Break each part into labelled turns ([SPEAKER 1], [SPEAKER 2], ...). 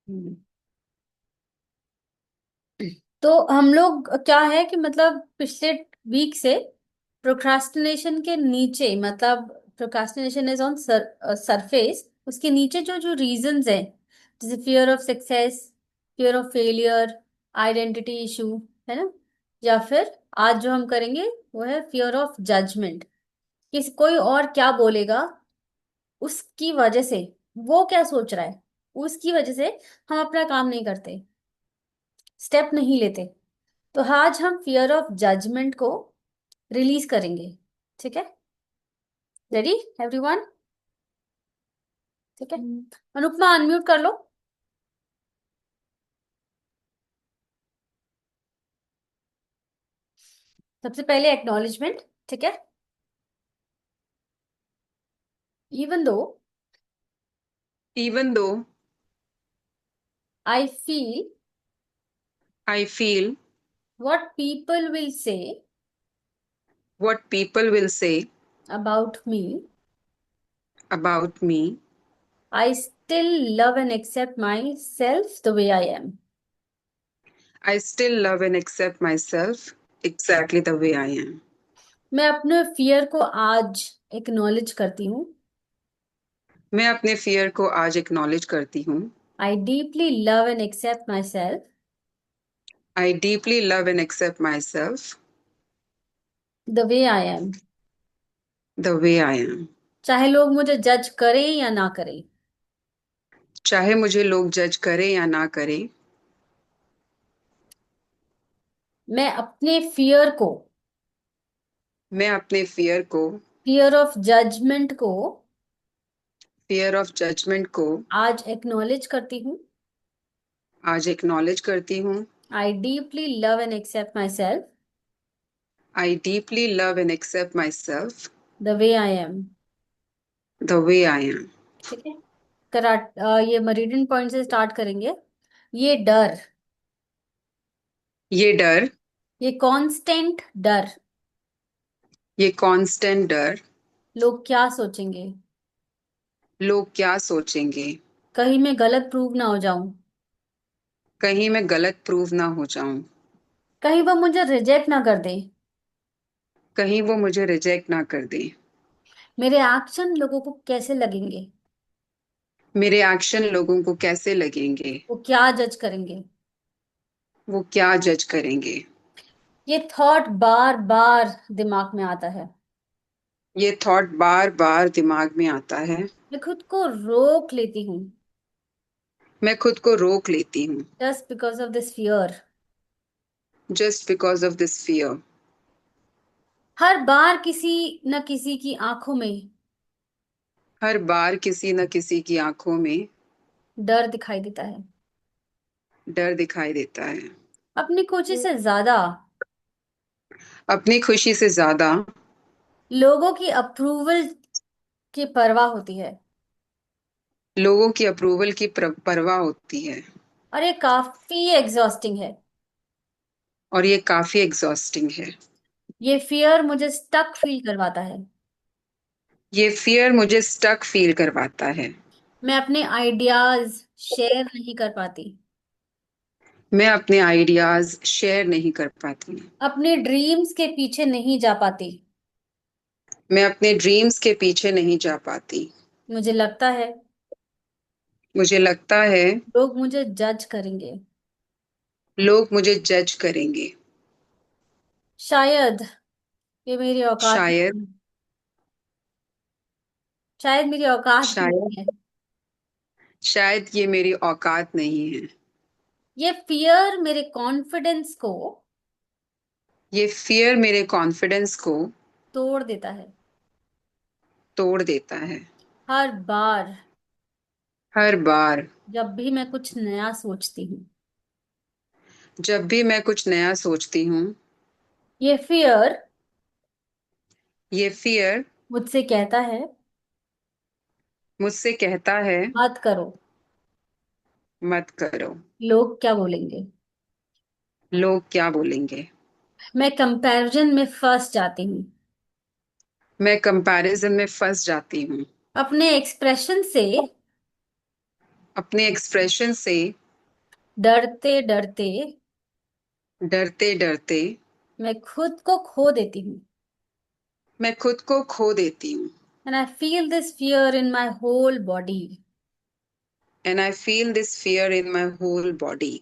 [SPEAKER 1] हम्म। तो हम लोग क्या है कि मतलब पिछले वीक से प्रोक्रास्टिनेशन के नीचे, मतलब प्रोक्रास्टिनेशन इज ऑन सरफेस, उसके नीचे जो जो रीजंस हैं, जैसे fear of success, fear of failure, identity issue, है ना, या फिर आज जो हम करेंगे वो है फियर ऑफ जजमेंट, कि कोई और क्या बोलेगा, उसकी वजह से, वो क्या सोच रहा है, उसकी वजह से हम अपना काम नहीं करते, स्टेप नहीं लेते। तो आज हम फियर ऑफ जजमेंट को रिलीज करेंगे। ठीक है? Ready everyone? ठीक है। अनुपमा अनम्यूट कर लो। सबसे पहले एक्नॉलेजमेंट। ठीक है? Even though
[SPEAKER 2] Even though
[SPEAKER 1] I feel
[SPEAKER 2] I feel
[SPEAKER 1] what people will say
[SPEAKER 2] what people will say
[SPEAKER 1] about me,
[SPEAKER 2] about me,
[SPEAKER 1] I still love and accept myself the way I am.
[SPEAKER 2] I still love and accept myself exactly the way I am.
[SPEAKER 1] मैं अपने fear को आज acknowledge करती हूँ।
[SPEAKER 2] मैं अपने fear को आज एक्नॉलेज करती हूँ।
[SPEAKER 1] I deeply love and accept myself
[SPEAKER 2] I deeply love and accept myself
[SPEAKER 1] the way I am.
[SPEAKER 2] the way I am.
[SPEAKER 1] चाहे लोग मुझे जज करें या ना करें,
[SPEAKER 2] चाहे मुझे लोग जज करें या ना करें,
[SPEAKER 1] मैं अपने फियर को,
[SPEAKER 2] मैं अपने फियर को,
[SPEAKER 1] फियर ऑफ जजमेंट को
[SPEAKER 2] फियर ऑफ जजमेंट को
[SPEAKER 1] आज एक्नॉलेज करती हूँ।
[SPEAKER 2] आज एक्नॉलेज करती हूँ।
[SPEAKER 1] I deeply love and accept myself
[SPEAKER 2] I deeply love and accept myself
[SPEAKER 1] the way I am.
[SPEAKER 2] the way I am.
[SPEAKER 1] ठीक है? ये मरीडियन पॉइंट से स्टार्ट करेंगे। ये डर,
[SPEAKER 2] ये डर,
[SPEAKER 1] ये कांस्टेंट डर,
[SPEAKER 2] ये कांस्टेंट डर,
[SPEAKER 1] लोग क्या सोचेंगे,
[SPEAKER 2] लोग क्या सोचेंगे,
[SPEAKER 1] कहीं मैं गलत प्रूव ना हो जाऊं,
[SPEAKER 2] कहीं मैं गलत प्रूव ना हो जाऊं,
[SPEAKER 1] कहीं वो मुझे रिजेक्ट ना कर दे,
[SPEAKER 2] कहीं वो मुझे रिजेक्ट ना कर दे,
[SPEAKER 1] मेरे एक्शन लोगों को कैसे लगेंगे,
[SPEAKER 2] मेरे एक्शन लोगों को कैसे लगेंगे,
[SPEAKER 1] वो क्या जज करेंगे।
[SPEAKER 2] वो क्या जज करेंगे।
[SPEAKER 1] ये थॉट बार बार दिमाग में आता है।
[SPEAKER 2] ये थॉट बार बार दिमाग में आता है।
[SPEAKER 1] मैं खुद को रोक लेती हूँ
[SPEAKER 2] मैं खुद को रोक लेती हूँ
[SPEAKER 1] just because of this fear.
[SPEAKER 2] Just because of this fear.
[SPEAKER 1] हर बार किसी न किसी की आंखों में
[SPEAKER 2] हर बार किसी न किसी की आंखों में
[SPEAKER 1] डर दिखाई देता है।
[SPEAKER 2] डर दिखाई देता है।
[SPEAKER 1] अपनी खुशी से ज्यादा
[SPEAKER 2] अपनी खुशी से ज्यादा
[SPEAKER 1] लोगों की अप्रूवल की परवाह होती है।
[SPEAKER 2] लोगों की अप्रूवल की परवाह होती है।
[SPEAKER 1] और ये काफी एग्जॉस्टिंग है।
[SPEAKER 2] और ये काफी एग्जॉस्टिंग है।
[SPEAKER 1] ये फियर मुझे स्टक फील करवाता है।
[SPEAKER 2] ये फियर मुझे स्टक फील करवाता है।
[SPEAKER 1] मैं अपने आइडियाज शेयर नहीं कर पाती,
[SPEAKER 2] मैं अपने आइडियाज शेयर नहीं कर पाती।
[SPEAKER 1] अपने ड्रीम्स के पीछे नहीं जा पाती।
[SPEAKER 2] मैं अपने ड्रीम्स के पीछे नहीं जा पाती।
[SPEAKER 1] मुझे लगता है
[SPEAKER 2] मुझे लगता है
[SPEAKER 1] लोग मुझे जज करेंगे।
[SPEAKER 2] लोग मुझे जज करेंगे।
[SPEAKER 1] शायद ये मेरी औकात
[SPEAKER 2] शायद
[SPEAKER 1] नहीं है। शायद मेरी औकात
[SPEAKER 2] शायद
[SPEAKER 1] नहीं है।
[SPEAKER 2] शायद ये मेरी औकात नहीं है।
[SPEAKER 1] ये फियर मेरे कॉन्फिडेंस को
[SPEAKER 2] ये फियर मेरे कॉन्फिडेंस को
[SPEAKER 1] तोड़ देता है।
[SPEAKER 2] तोड़ देता है।
[SPEAKER 1] हर बार
[SPEAKER 2] हर बार
[SPEAKER 1] जब भी मैं कुछ नया सोचती हूँ,
[SPEAKER 2] जब भी मैं कुछ नया सोचती हूँ,
[SPEAKER 1] ये फियर
[SPEAKER 2] ये फियर
[SPEAKER 1] मुझसे कहता है
[SPEAKER 2] मुझसे कहता है
[SPEAKER 1] मत करो,
[SPEAKER 2] मत करो।
[SPEAKER 1] लोग क्या बोलेंगे।
[SPEAKER 2] लोग क्या बोलेंगे।
[SPEAKER 1] मैं कंपैरिजन में फंस जाती हूँ।
[SPEAKER 2] मैं कंपैरिजन में फंस जाती हूँ।
[SPEAKER 1] अपने एक्सप्रेशन से
[SPEAKER 2] अपने एक्सप्रेशन से
[SPEAKER 1] डरते डरते
[SPEAKER 2] डरते डरते
[SPEAKER 1] मैं खुद को खो देती हूँ।
[SPEAKER 2] मैं खुद को खो देती हूँ।
[SPEAKER 1] And I feel this fear in my whole body.
[SPEAKER 2] And I feel this fear in my whole body.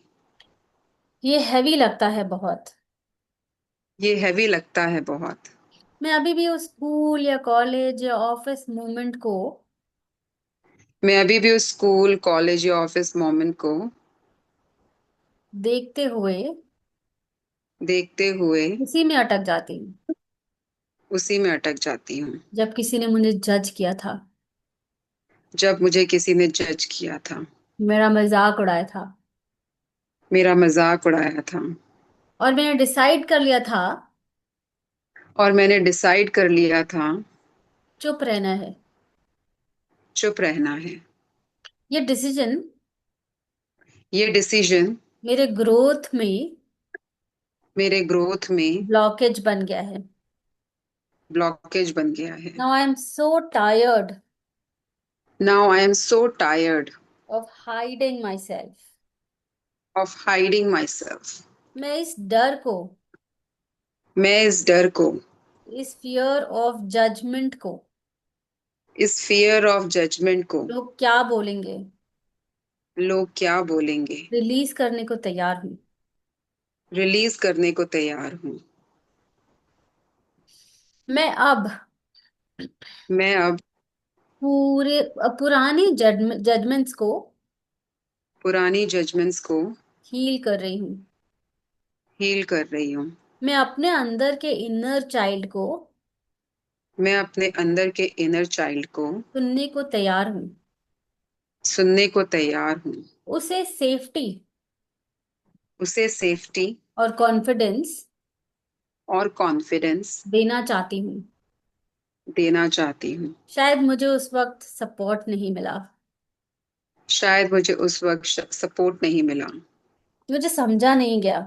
[SPEAKER 1] ये हैवी लगता है बहुत।
[SPEAKER 2] ये हैवी लगता है बहुत।
[SPEAKER 1] मैं अभी भी उस स्कूल या कॉलेज या ऑफिस मोमेंट को
[SPEAKER 2] मैं अभी भी उस स्कूल कॉलेज या ऑफिस मोमेंट को
[SPEAKER 1] देखते हुए
[SPEAKER 2] देखते हुए
[SPEAKER 1] उसी में अटक जाती हूँ,
[SPEAKER 2] उसी में अटक जाती हूँ।
[SPEAKER 1] जब किसी ने मुझे जज किया था,
[SPEAKER 2] जब मुझे किसी ने जज किया था,
[SPEAKER 1] मेरा मजाक उड़ाया था,
[SPEAKER 2] मेरा मजाक उड़ाया था,
[SPEAKER 1] और मैंने डिसाइड कर लिया था
[SPEAKER 2] और मैंने डिसाइड कर लिया था
[SPEAKER 1] चुप रहना है।
[SPEAKER 2] चुप रहना है।
[SPEAKER 1] ये डिसीजन
[SPEAKER 2] ये डिसीजन
[SPEAKER 1] मेरे ग्रोथ में
[SPEAKER 2] मेरे ग्रोथ में
[SPEAKER 1] ब्लॉकेज बन गया है।
[SPEAKER 2] ब्लॉकेज बन गया है।
[SPEAKER 1] Now I am so tired
[SPEAKER 2] now I am so tired
[SPEAKER 1] of hiding my self.
[SPEAKER 2] Of hiding my self.
[SPEAKER 1] मैं इस डर को,
[SPEAKER 2] मैं इस डर को,
[SPEAKER 1] इस फियर ऑफ जजमेंट को,
[SPEAKER 2] इस फियर ऑफ जजमेंट को,
[SPEAKER 1] लोग क्या बोलेंगे,
[SPEAKER 2] लोग क्या बोलेंगे,
[SPEAKER 1] रिलीज करने को तैयार हूँ।
[SPEAKER 2] रिलीज करने को तैयार हूँ।
[SPEAKER 1] मैं अब
[SPEAKER 2] मैं अब
[SPEAKER 1] पूरे पुरानी जजमेंट्स को
[SPEAKER 2] पुरानी जजमेंट्स को
[SPEAKER 1] हील कर रही हूँ।
[SPEAKER 2] हील कर रही हूँ।
[SPEAKER 1] मैं अपने अंदर के इनर चाइल्ड को
[SPEAKER 2] मैं अपने अंदर के इनर चाइल्ड को
[SPEAKER 1] सुनने को तैयार हूँ।
[SPEAKER 2] सुनने को तैयार हूँ।
[SPEAKER 1] उसे सेफ्टी
[SPEAKER 2] उसे सेफ्टी
[SPEAKER 1] और कॉन्फिडेंस
[SPEAKER 2] और कॉन्फिडेंस
[SPEAKER 1] देना चाहती हूँ।
[SPEAKER 2] देना चाहती हूँ।
[SPEAKER 1] शायद मुझे उस वक्त सपोर्ट नहीं मिला,
[SPEAKER 2] शायद मुझे उस वक्त सपोर्ट नहीं मिला,
[SPEAKER 1] मुझे समझा नहीं गया,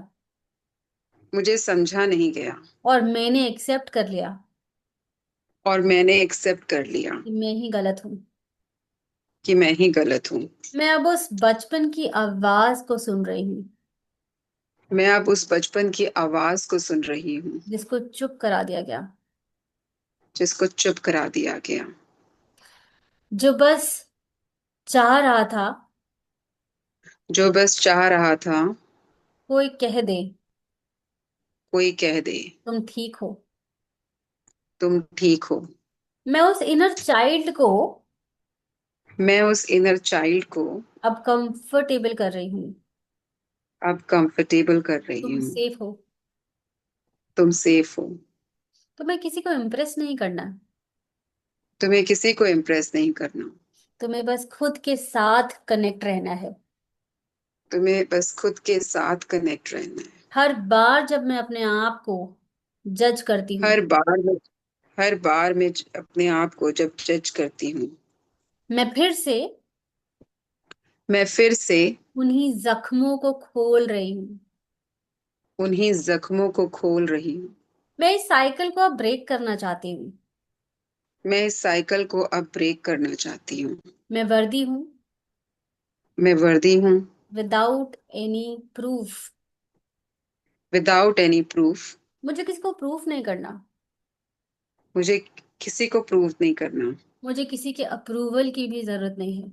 [SPEAKER 2] मुझे समझा नहीं गया,
[SPEAKER 1] और मैंने एक्सेप्ट कर लिया
[SPEAKER 2] और मैंने एक्सेप्ट कर लिया
[SPEAKER 1] कि मैं ही गलत हूँ।
[SPEAKER 2] कि मैं ही गलत हूँ।
[SPEAKER 1] मैं अब उस बचपन की आवाज को सुन रही हूँ,
[SPEAKER 2] मैं अब उस बचपन की आवाज को सुन रही हूँ,
[SPEAKER 1] जिसको चुप करा दिया गया,
[SPEAKER 2] जिसको चुप करा दिया गया,
[SPEAKER 1] जो बस चाह रहा था
[SPEAKER 2] जो बस चाह रहा था
[SPEAKER 1] कोई कह दे
[SPEAKER 2] कोई कह दे
[SPEAKER 1] तुम ठीक हो।
[SPEAKER 2] तुम ठीक हो।
[SPEAKER 1] मैं उस इनर चाइल्ड को
[SPEAKER 2] मैं उस इनर चाइल्ड को
[SPEAKER 1] अब कंफर्टेबल कर रही हूँ।
[SPEAKER 2] अब कंफर्टेबल कर रही
[SPEAKER 1] तुम
[SPEAKER 2] हूँ।
[SPEAKER 1] सेफ हो।
[SPEAKER 2] तुम सेफ हो।
[SPEAKER 1] तुम्हें किसी को इम्प्रेस नहीं करना,
[SPEAKER 2] तुम्हें किसी को इम्प्रेस नहीं करना।
[SPEAKER 1] तुम्हें बस खुद के साथ कनेक्ट रहना है।
[SPEAKER 2] तुम्हें बस खुद के साथ कनेक्ट रहना है।
[SPEAKER 1] हर बार जब मैं अपने आप को जज करती हूँ,
[SPEAKER 2] हर बार मैं हर बार मैं अपने आप को जब जज करती हूँ,
[SPEAKER 1] मैं फिर से
[SPEAKER 2] मैं फिर से
[SPEAKER 1] उन्हीं जख्मों को खोल रही हूँ।
[SPEAKER 2] उन्हीं जख्मों को खोल रही हूँ।
[SPEAKER 1] मैं इस साइकिल को अब ब्रेक करना चाहती हूँ।
[SPEAKER 2] मैं इस साइकिल को अब ब्रेक करना चाहती हूँ।
[SPEAKER 1] मैं वर्दी हूँ,
[SPEAKER 2] मैं वर्दी हूँ,
[SPEAKER 1] without any proof.
[SPEAKER 2] Without any proof.
[SPEAKER 1] मुझे किसी को प्रूफ नहीं करना,
[SPEAKER 2] मुझे किसी को प्रूव नहीं करना।
[SPEAKER 1] मुझे किसी के अप्रूवल की भी जरूरत नहीं है।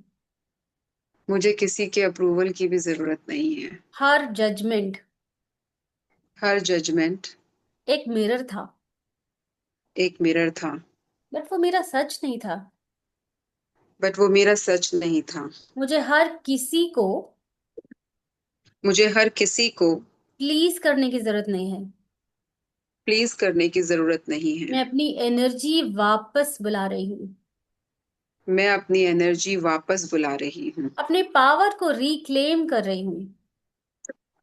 [SPEAKER 2] मुझे किसी के अप्रूवल की भी जरूरत नहीं है।
[SPEAKER 1] हर जजमेंट
[SPEAKER 2] हर जजमेंट
[SPEAKER 1] एक मिरर था,
[SPEAKER 2] एक मिरर था,
[SPEAKER 1] बट वो मेरा सच नहीं था।
[SPEAKER 2] बट वो मेरा सच नहीं था।
[SPEAKER 1] मुझे हर किसी को
[SPEAKER 2] मुझे हर किसी को
[SPEAKER 1] प्लीज करने की जरूरत नहीं है।
[SPEAKER 2] प्लीज करने की जरूरत नहीं है।
[SPEAKER 1] मैं अपनी एनर्जी वापस बुला रही हूँ,
[SPEAKER 2] मैं अपनी एनर्जी वापस बुला रही हूँ।
[SPEAKER 1] अपने पावर को रिक्लेम कर रही हूँ।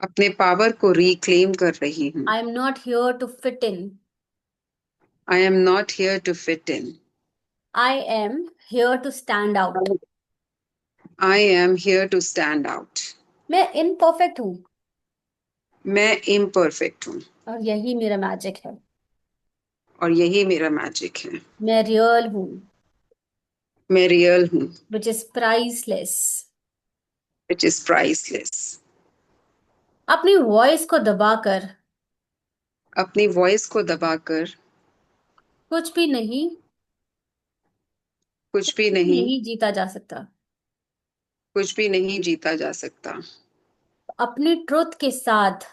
[SPEAKER 2] अपने पावर को रिक्लेम कर रही हूँ।
[SPEAKER 1] I am not here to fit in,
[SPEAKER 2] I am not here to fit in.
[SPEAKER 1] I am here to stand out.
[SPEAKER 2] I am here to stand out.
[SPEAKER 1] मैं इनपरफेक्ट हूँ,
[SPEAKER 2] मैं इम्परफेक्ट हूँ,
[SPEAKER 1] और यही मेरा मैजिक है।
[SPEAKER 2] और यही मेरा मैजिक है।
[SPEAKER 1] मैं रियल हूँ,
[SPEAKER 2] मैं रियल हूँ,
[SPEAKER 1] which is priceless.
[SPEAKER 2] which is priceless.
[SPEAKER 1] अपनी वॉइस को दबाकर
[SPEAKER 2] अपनी वॉइस को दबाकर
[SPEAKER 1] कुछ भी नहीं,
[SPEAKER 2] कुछ भी
[SPEAKER 1] कुछ भी
[SPEAKER 2] नहीं,
[SPEAKER 1] नहीं जीता जा सकता।
[SPEAKER 2] कुछ भी नहीं जीता जा सकता।
[SPEAKER 1] अपनी ट्रुथ के साथ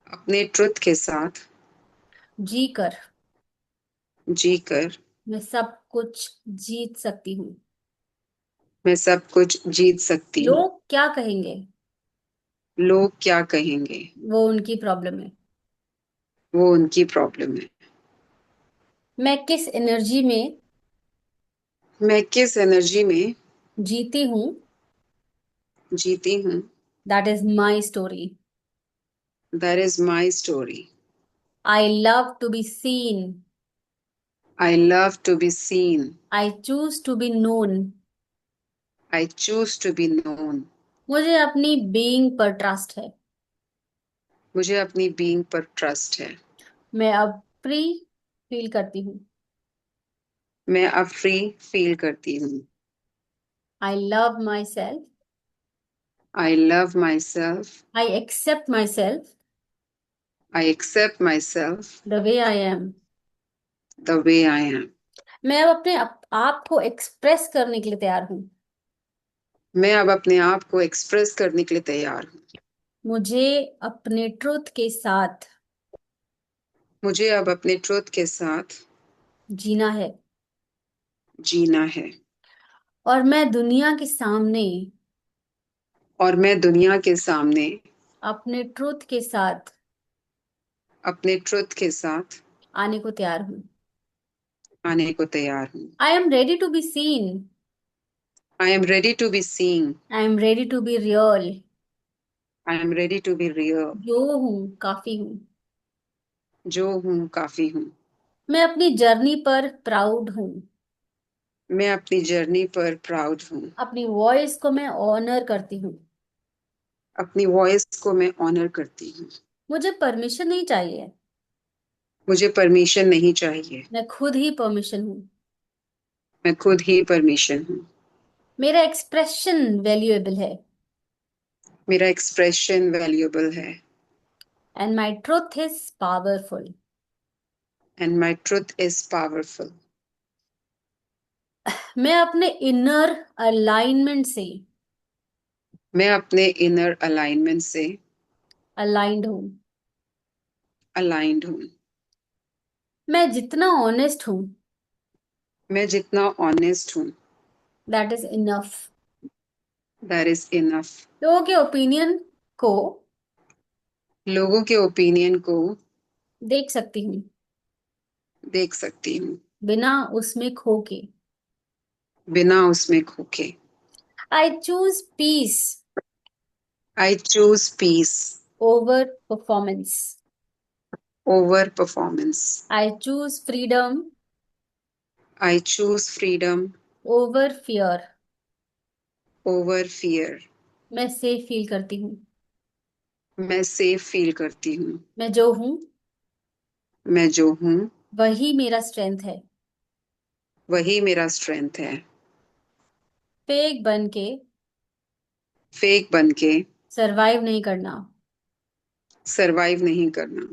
[SPEAKER 2] अपने ट्रुथ के साथ
[SPEAKER 1] जी कर
[SPEAKER 2] जीकर
[SPEAKER 1] मैं सब कुछ जीत सकती हूँ।
[SPEAKER 2] मैं सब कुछ जीत सकती हूँ।
[SPEAKER 1] लोग क्या कहेंगे
[SPEAKER 2] लोग क्या कहेंगे,
[SPEAKER 1] वो उनकी प्रॉब्लम है।
[SPEAKER 2] वो उनकी प्रॉब्लम है।
[SPEAKER 1] मैं किस एनर्जी में
[SPEAKER 2] मैं किस एनर्जी में
[SPEAKER 1] जीती हूँ,
[SPEAKER 2] जीती हूँ,
[SPEAKER 1] that is my story.
[SPEAKER 2] That is my story.
[SPEAKER 1] I love to be seen.
[SPEAKER 2] I love to be seen.
[SPEAKER 1] I choose to be known.
[SPEAKER 2] I choose to be known.
[SPEAKER 1] मुझे अपनी बीइंग पर ट्रस्ट है।
[SPEAKER 2] मुझे अपनी बीइंग पर trust है।
[SPEAKER 1] मैं अब फ्री फील करती हूँ।
[SPEAKER 2] मैं अब फ्री फील करती हूँ।
[SPEAKER 1] I love myself.
[SPEAKER 2] I love myself.
[SPEAKER 1] I accept myself
[SPEAKER 2] I accept myself
[SPEAKER 1] the way I am.
[SPEAKER 2] The way I am.
[SPEAKER 1] मैं अब अपने आप को एक्सप्रेस करने के लिए तैयार हूँ।
[SPEAKER 2] मैं अब अपने आप को एक्सप्रेस करने के लिए तैयार हूँ।
[SPEAKER 1] मुझे अपने ट्रुथ के साथ
[SPEAKER 2] मुझे अब अपने ट्रुथ के साथ
[SPEAKER 1] जीना है।
[SPEAKER 2] जीना है।
[SPEAKER 1] और मैं दुनिया के सामने
[SPEAKER 2] और मैं दुनिया के सामने
[SPEAKER 1] अपने ट्रुथ के साथ
[SPEAKER 2] अपने ट्रुथ के साथ
[SPEAKER 1] आने को तैयार हूँ।
[SPEAKER 2] आने को तैयार हूँ।
[SPEAKER 1] I am ready to be seen.
[SPEAKER 2] I am ready to be seen.
[SPEAKER 1] I am ready to be real.
[SPEAKER 2] I am ready to be real.
[SPEAKER 1] जो हूँ काफी हूँ।
[SPEAKER 2] जो हूँ काफी हूँ।
[SPEAKER 1] मैं अपनी जर्नी पर प्राउड हूँ।
[SPEAKER 2] मैं अपनी जर्नी पर प्राउड हूँ।
[SPEAKER 1] अपनी वॉइस को मैं ऑनर करती हूँ।
[SPEAKER 2] अपनी वॉइस को मैं ऑनर करती हूँ।
[SPEAKER 1] मुझे परमिशन नहीं चाहिए।
[SPEAKER 2] मुझे परमिशन नहीं चाहिए।
[SPEAKER 1] मैं खुद ही परमिशन हूँ।
[SPEAKER 2] मैं खुद ही परमिशन हूँ।
[SPEAKER 1] मेरा एक्सप्रेशन वैल्यूएबल है।
[SPEAKER 2] मेरा एक्सप्रेशन वैल्यूएबल है।
[SPEAKER 1] And my truth is powerful.
[SPEAKER 2] And my truth is powerful.
[SPEAKER 1] मैं अपने इनर अलाइनमेंट से
[SPEAKER 2] मैं अपने इनर अलाइनमेंट से
[SPEAKER 1] अलाइंड हूँ।
[SPEAKER 2] अलाइंड हूँ।
[SPEAKER 1] मैं जितना ऑनेस्ट हूँ,
[SPEAKER 2] मैं जितना ऑनेस्ट हूँ,
[SPEAKER 1] that is enough.
[SPEAKER 2] That is enough.
[SPEAKER 1] लोगों के ओपिनियन को
[SPEAKER 2] लोगों के ओपिनियन को
[SPEAKER 1] देख सकती हूँ,
[SPEAKER 2] देख सकती हूँ,
[SPEAKER 1] बिना उसमें खो के।
[SPEAKER 2] बिना उसमें खोके।
[SPEAKER 1] I choose peace
[SPEAKER 2] I choose peace
[SPEAKER 1] over performance.
[SPEAKER 2] Over performance.
[SPEAKER 1] I choose freedom
[SPEAKER 2] I choose freedom
[SPEAKER 1] over fear.
[SPEAKER 2] Over fear.
[SPEAKER 1] मैं सेफ फील करती हूँ।
[SPEAKER 2] मैं सेफ फील करती हूँ।
[SPEAKER 1] मैं जो हूँ
[SPEAKER 2] मैं जो हूँ
[SPEAKER 1] वही मेरा स्ट्रेंथ है।
[SPEAKER 2] वही मेरा स्ट्रेंथ है।
[SPEAKER 1] फेक बन के
[SPEAKER 2] फेक बन के
[SPEAKER 1] सरवाइव नहीं करना।
[SPEAKER 2] सरवाइव नहीं करना।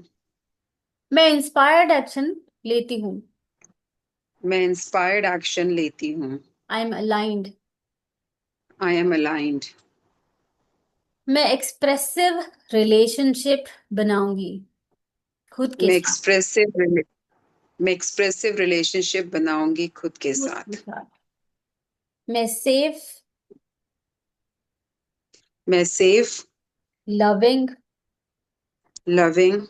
[SPEAKER 1] मैं इंस्पायर्ड एक्शन लेती हूँ।
[SPEAKER 2] मैं इंस्पायर्ड एक्शन लेती हूँ।
[SPEAKER 1] I M aligned.
[SPEAKER 2] I am aligned.
[SPEAKER 1] मैं एक्सप्रेसिव रिलेशनशिप बनाऊंगी खुद के
[SPEAKER 2] मैं
[SPEAKER 1] साथ।
[SPEAKER 2] एक्सप्रेसिव मैं एक्सप्रेसिव रिलेशनशिप बनाऊंगी खुद के
[SPEAKER 1] खुद के
[SPEAKER 2] साथ।
[SPEAKER 1] साथ। मैं सेफ,
[SPEAKER 2] मैं safe,
[SPEAKER 1] loving
[SPEAKER 2] loving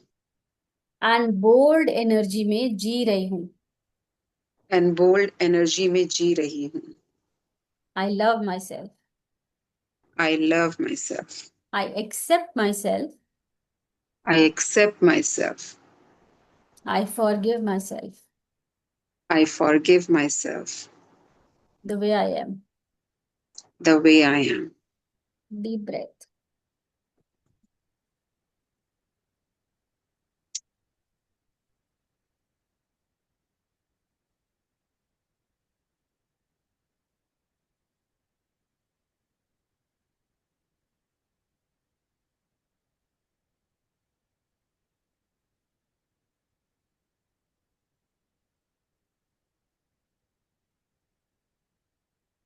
[SPEAKER 1] and bold energy में जी रही हूँ।
[SPEAKER 2] एंड बोल्ड एनर्जी में जी रही हूँ।
[SPEAKER 1] I love myself.
[SPEAKER 2] I love myself.
[SPEAKER 1] I accept myself.
[SPEAKER 2] I accept myself.
[SPEAKER 1] I forgive myself
[SPEAKER 2] I forgive myself
[SPEAKER 1] the way I am.
[SPEAKER 2] The way I am.
[SPEAKER 1] Deep breath.